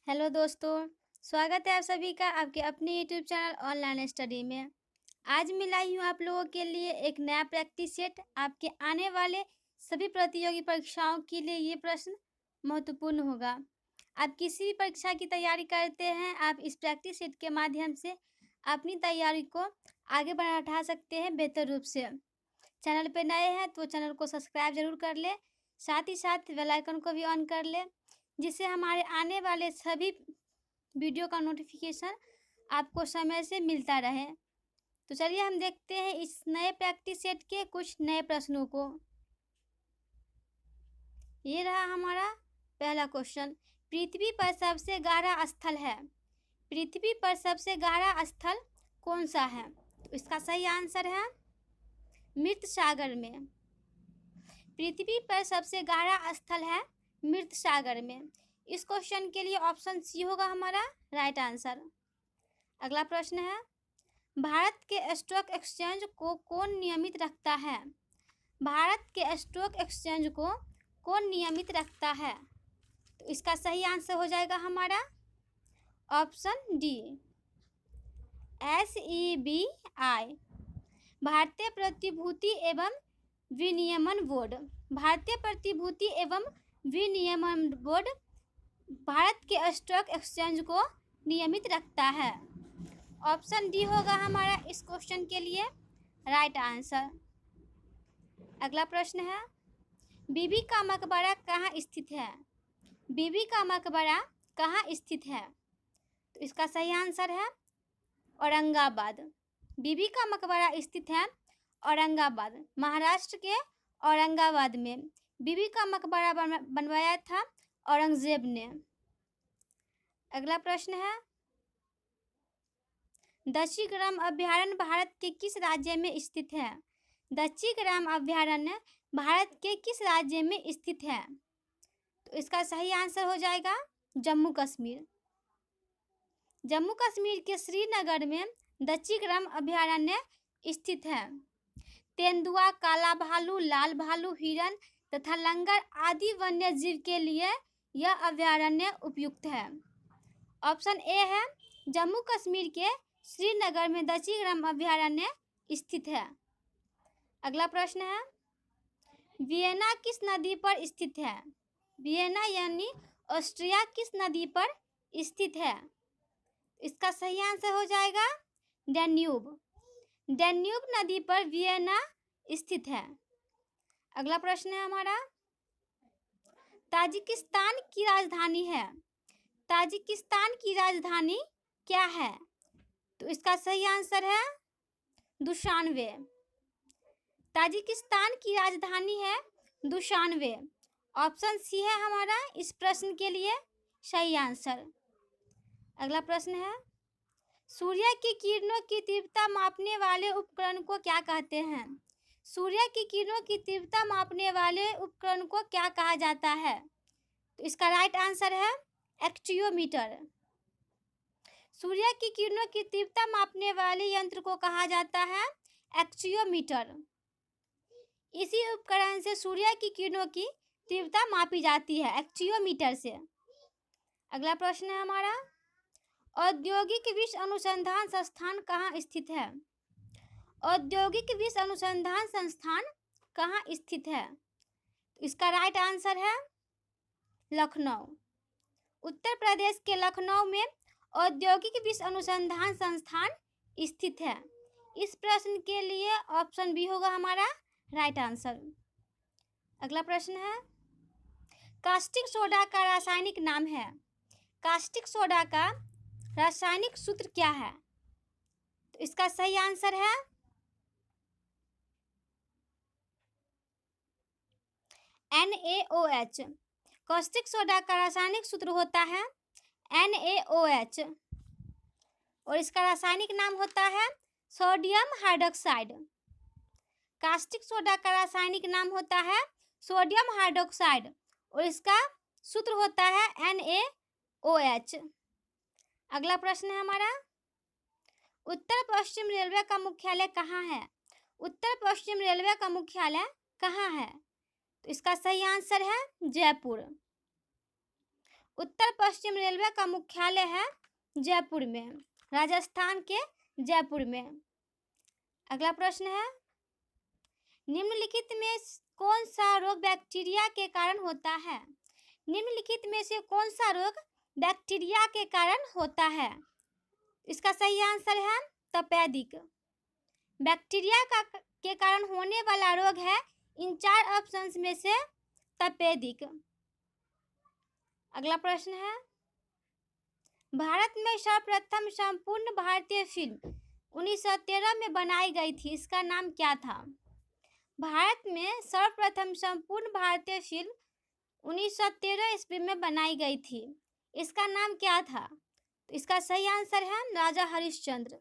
Hello दोस्तों, स्वागत है आप सभी का आपके अपने यूट्यूब चैनल ऑनलाइन स्टडी में। आज मैं लाई हूँ आप लोगों के लिए एक नया प्रैक्टिस सेट। आपके आने वाले सभी प्रतियोगी परीक्षाओं के लिए ये प्रश्न महत्वपूर्ण होगा। आप किसी भी परीक्षा की तैयारी करते हैं, आप इस प्रैक्टिस सेट के माध्यम से अपनी तैयारी को आगे बढ़ा सकते हैं बेहतर रूप से। चैनल पर नए हैं तो चैनल को सब्सक्राइब जरूर कर ले, साथ ही साथ बेल आइकन को भी ऑन कर ले, जिससे हमारे आने वाले सभी वीडियो का नोटिफिकेशन आपको समय से मिलता रहे। तो चलिए हम देखते हैं इस नए प्रैक्टिस सेट के कुछ नए प्रश्नों को। ये रहा हमारा पहला क्वेश्चन। पृथ्वी पर सबसे गहरा स्थल है। पृथ्वी पर सबसे गहरा स्थल कौन सा है? तो इसका सही आंसर है मृत सागर में। पृथ्वी पर सबसे गहरा स्थल है मृत सागर में। इस क्वेश्चन के लिए ऑप्शन सी होगा हमारा राइट आंसर। अगला प्रश्न है, भारत के स्टॉक एक्सचेंज को कौन नियमित रखता है? भारत के स्टॉक एक्सचेंज को कौन नियमित रखता है? तो इसका सही आंसर हो जाएगा हमारा ऑप्शन डी, SEBI, भारतीय प्रतिभूति एवं विनियमन बोर्ड। भारतीय प्रतिभूति एवं विनियमन बोर्ड भारत के स्टॉक एक्सचेंज को नियमित रखता है। ऑप्शन डी होगा हमारा इस क्वेश्चन के लिए राइट आंसर। अगला प्रश्न है, बीबी का मकबरा कहाँ स्थित है? बीबी का मकबरा कहाँ स्थित है? तो इसका सही आंसर है औरंगाबाद। बीबी का मकबरा स्थित है औरंगाबाद, महाराष्ट्र के औरंगाबाद में बीबी का मकबरा बनवाया था औरंगजेब ने। अगला प्रश्न है, दक्षिग्राम अभ्यारण्य भारत के किस राज्य में स्थित है? दक्षिग्राम अभ्यारण्य भारत के किस राज्य में स्थित है? तो इसका सही आंसर हो जाएगा जम्मू कश्मीर। जम्मू कश्मीर के श्रीनगर में दक्षिग्राम अभ्यारण्य स्थित है। तेंदुआ, काला भालू, लाल भालू, हिरन तथा लंगड़ आदि वन्य जीव के लिए यह अभ्यारण्य उपयुक्त है। ऑप्शन ए है जम्मू कश्मीर के श्रीनगर में दक्षिग्राम अभ्यारण्य स्थित है। अगला प्रश्न है, वियना किस नदी पर स्थित है? वियना यानी ऑस्ट्रिया किस नदी पर स्थित है? इसका सही आंसर हो जाएगा डैन्यूब। डैन्यूब नदी पर वियना स्थित है। अगला प्रश्न है हमारा, ताजिकिस्तान की राजधानी है। ताजिकिस्तान की राजधानी क्या है? तो इसका सही आंसर है दुशानबे। ताजिकिस्तान की राजधानी है दुशानबे। ऑप्शन सी है हमारा इस प्रश्न के लिए सही आंसर। अगला प्रश्न है, सूर्य की किरणों की तीव्रता मापने वाले उपकरण को क्या कहते हैं? सूर्य की किरणों की तीव्रता मापने वाले उपकरण को क्या कहा जाता है? तो इसका राइट आंसर है एक्टियोमीटर। सूर्य की किरणों की तीव्रता मापने वाले यंत्र को कहा जाता है एक्टियोमीटर। इसी उपकरण से सूर्य की किरणों की तीव्रता मापी जाती है एक्टियोमीटर से। अगला प्रश्न है हमारा, औद्योगिक विष अनुसंधान संस्थान कहाँ स्थित है? औद्योगिक विष अनुसंधान संस्थान कहाँ स्थित है? इसका राइट आंसर है लखनऊ। उत्तर प्रदेश के लखनऊ में औद्योगिक विष अनुसंधान संस्थान स्थित है। इस प्रश्न के लिए ऑप्शन बी होगा हमारा राइट आंसर। अगला प्रश्न है, कास्टिक सोडा का रासायनिक नाम है। कास्टिक सोडा का रासायनिक सूत्र क्या है? तो इसका सही आंसर है NaOH। कास्टिक सोडा का रासायनिक सूत्र होता है NaOH और इसका रासायनिक नाम होता है सोडियम हाइड्रोक्साइड। कास्टिक सोडा का रासायनिक नाम होता है सोडियम हाइड्रोक्साइड और इसका सूत्र होता है NaOH। अगला प्रश्न है हमारा, उत्तर पश्चिम रेलवे का मुख्यालय कहाँ है? उत्तर पश्चिम रेलवे का मुख्यालय कहाँ है? तो इसका सही आंसर है जयपुर। उत्तर पश्चिम रेलवे का मुख्यालय है जयपुर में, राजस्थान के जयपुर में। अगला प्रश्न है, निम्नलिखित में कौन सा रोग बैक्टीरिया के कारण होता है? निम्नलिखित में से कौन सा रोग बैक्टीरिया के कारण होता है? इसका सही आंसर है तपेदिक। बैक्टीरिया के कारण होने वाला रोग है इन 4 ऑप्शंस में से तपेदिक। अगला प्रश्न है, भारत में सर्वप्रथम संपूर्ण भारतीय फिल्म 1913 में बनाई गई थी, इसका नाम क्या था? भारत में सर्वप्रथम संपूर्ण भारतीय फिल्म 1913 ईस्वी में बनाई गई थी, इसका नाम क्या था? तो इसका सही आंसर है राजा हरिश्चंद्र।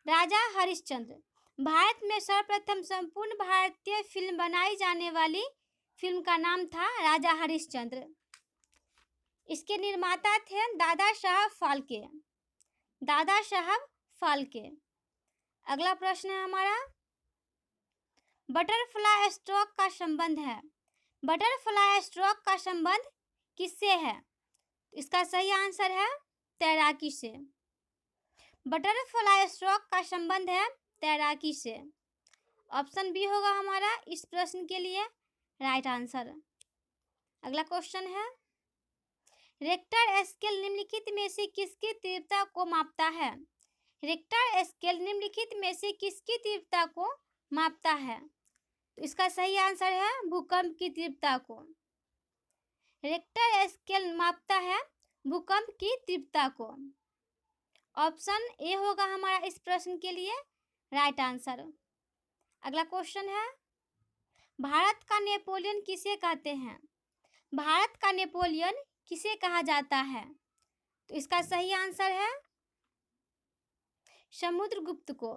राजा हरिश्चंद्र। भारत में सर्वप्रथम संपूर्ण भारतीय फिल्म बनाई जाने वाली फिल्म का नाम था राजा हरिश्चंद्र। इसके निर्माता थे दादा साहब फाल्के। दादा साहब फाल्के। अगला प्रश्न है हमारा, बटरफ्लाई स्ट्रोक का संबंध है। बटरफ्लाई स्ट्रोक का संबंध किससे है? इसका सही आंसर है तैराकी से। बटरफ्लाई स्ट्रोक का संबंध है तैराकी से। ऑप्शन बी होगा हमारा इस प्रश्न के लिए राइट आंसर। अगला क्वेश्चन है, रिक्टर स्केल निम्नलिखित में से किसकी तीव्रता को मापता है? रिक्टर स्केल निम्नलिखित में से किसकी तीव्रता को मापता है? तो इसका सही आंसर है भूकंप की तीव्रता को। रिक्टर स्केल मापता है भूकंप की तीव्रता को। ऑप्शन ए होगा हमारा इस प्रश्न के लिए राइट आंसर। अगला क्वेश्चन है, भारत का नेपोलियन किसे कहते हैं? भारत का नेपोलियन किसे कहा जाता है? तो इसका सही आंसर है समुद्रगुप्त को।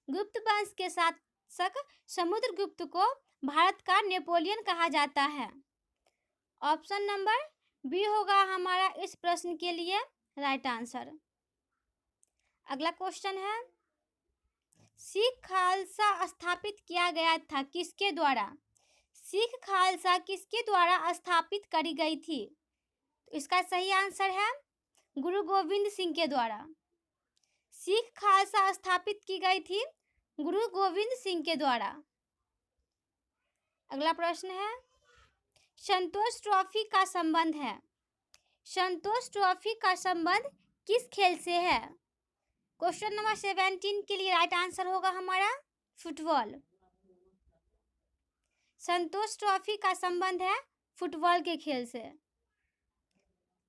गुप्त वंश के शासक समुद्रगुप्त को भारत का नेपोलियन कहा जाता है। ऑप्शन नंबर बी होगा हमारा इस प्रश्न के लिए राइट आंसर। अगला क्वेश्चन है, सिख खालसा स्थापित किया गया था किसके द्वारा? सिख खालसा किसके द्वारा स्थापित करी गई थी? तो इसका सही आंसर है गुरु गोविंद सिंह के द्वारा। सिख खालसा स्थापित की गई थी गुरु गोविंद सिंह के द्वारा। अगला प्रश्न है, संतोष ट्रॉफी का संबंध है। संतोष ट्रॉफी का संबंध किस खेल से है? क्वेश्चन नंबर 17 के लिए राइट आंसर होगा हमारा फुटबॉल। संतोष ट्रॉफी का संबंध है फुटबॉल के खेल से।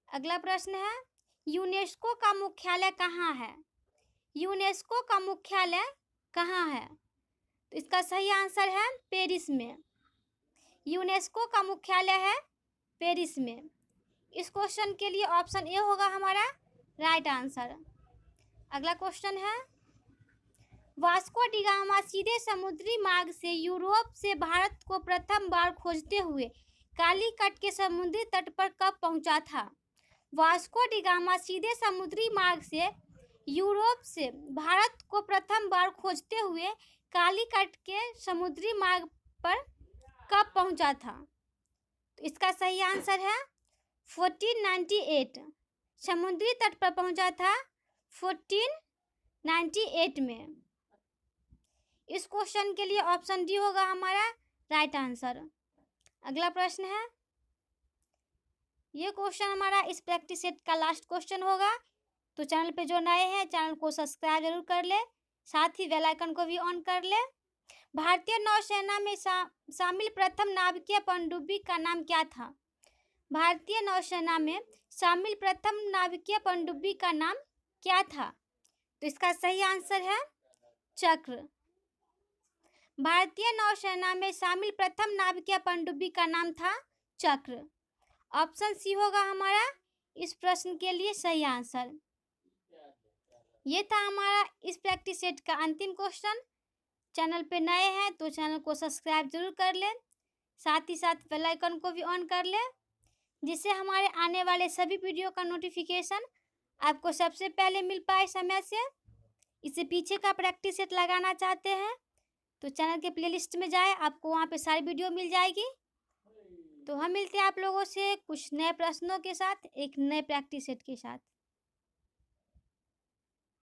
अगला प्रश्न है, यूनेस्को का मुख्यालय कहाँ है? यूनेस्को का मुख्यालय कहाँ है? तो इसका सही आंसर है पेरिस में। यूनेस्को का मुख्यालय है पेरिस में। इस क्वेश्चन के लिए ऑप्शन ए होगा हमारा राइट आंसर। अगला क्वेश्चन है, वास्को डी गामा सीधे समुद्री मार्ग से यूरोप से भारत को प्रथम बार खोजते हुए कालीकट के समुद्री तट पर कब पहुंचा था? वास्को डी गामा सीधे समुद्री मार्ग से यूरोप से भारत को प्रथम बार खोजते हुए कालीकट के समुद्री मार्ग पर कब पहुंचा था? तो इसका सही आंसर है 1498। समुद्री तट पर पहुंचा था 1498 में। इस क्वेश्चन के लिए ऑप्शन डी होगा हमारा राइट आंसर। अगला प्रश्न है, ये क्वेश्चन हमारा इस प्रैक्टिस सेट का लास्ट क्वेश्चन होगा, तो चैनल पे जो नए हैं चैनल को सब्सक्राइब जरूर कर ले, साथ ही बेल आइकन को भी ऑन कर ले। भारतीय नौसेना में शामिल प्रथम नाविकीय पनडुब्बी का नाम क्या था? भारतीय नौसेना में शामिल प्रथम नाविकीय पनडुब्बी का नाम क्या था? तो इसका सही आंसर है चक्र। भारतीय नौसेना में शामिल प्रथम नाविकीय पनडुब्बी का नाम था चक्र। ऑप्शन सी होगा हमारा इस प्रश्न के लिए सही आंसर। ये था हमारा इस प्रैक्टिस सेट का अंतिम क्वेश्चन। चैनल पे नए हैं तो चैनल को सब्सक्राइब जरूर कर लें, साथ ही साथ बेल आइकन को भी ऑन कर लें, जिससे हमारे आने वाले सभी वीडियो का नोटिफिकेशन आपको सबसे पहले मिल पाए समय से। इससे पीछे का प्रैक्टिस सेट लगाना चाहते हैं तो चैनल के प्लेलिस्ट में जाए, आपको वहाँ पे सारी वीडियो मिल जाएगी। तो हम मिलते हैं आप लोगों से कुछ नए प्रश्नों के साथ, एक नए प्रैक्टिस सेट के साथ।